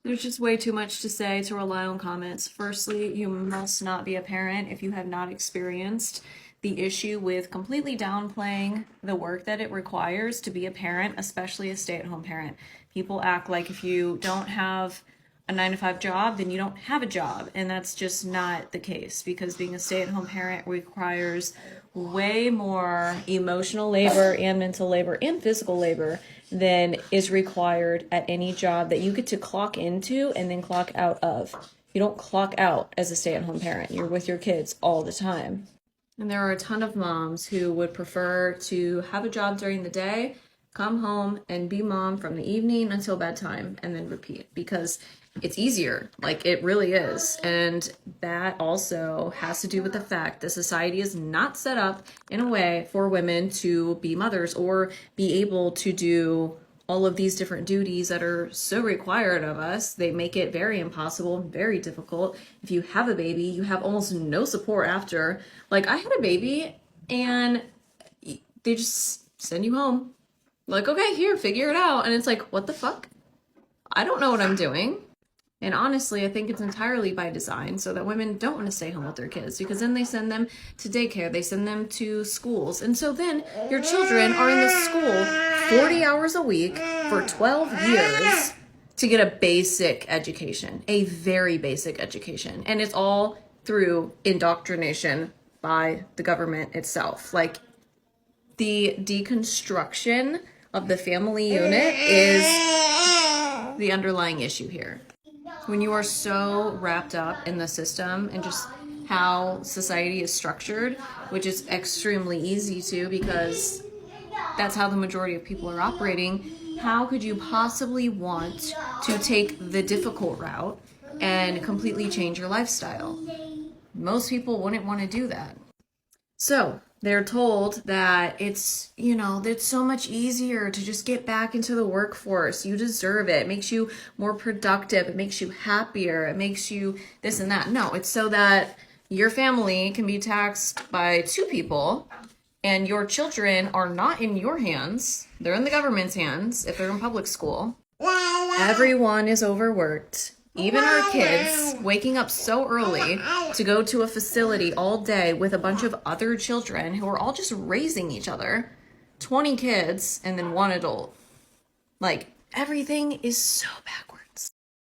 There's just way too much to say to rely on comments. Firstly, you must not be a parent if you have not experienced the issue with completely downplaying the work that it requires to be a parent, especially a stay-at-home parent. People act like if you don't have a 9 to 5 job, then you don't have a job. And that's just not the case, because being a stay-at-home parent requires way more emotional labor and mental labor and physical labor than is required at any job that you get to clock into and then clock out of. You don't clock out as a stay-at-home parent. You're with your kids all the time. And there are a ton of moms who would prefer to have a job during the day, come home and be mom from the evening until bedtime and then repeat, because it's easier. Like, it really is. And that also has to do with the fact that society is not set up in a way for women to be mothers or be able to do all of these different duties that are so required of us. They make it very impossible, very difficult. If you have a baby, you have almost no support after. Like, I had a baby and they just send you home. Like, okay, here, figure it out. And it's like, what the fuck? I don't know what I'm doing. And honestly, I think it's entirely by design so that women don't want to stay home with their kids, because then they send them to daycare, they send them to schools. And so then your children are in this school 40 hours a week for 12 years to get a basic education, a very basic education. And it's all through indoctrination by the government itself. Like, the deconstruction of the family unit is the underlying issue here. When you are so wrapped up in the system and just how society is structured, which is extremely easy to, because that's how the majority of people are operating, how could you possibly want to take the difficult route and completely change your lifestyle? Most people wouldn't want to do that. So they're told that it's so much easier to just get back into the workforce. You deserve it. It makes you more productive. It makes you happier. It makes you this and that. No, it's so that your family can be taxed by 2 people and your children are not in your hands. They're in the government's hands if they're in public school. Everyone is overworked. Even our kids waking up so early to go to a facility all day with a bunch of other children who are all just raising each other. 20 kids and then 1 adult. Like, everything is so backwards.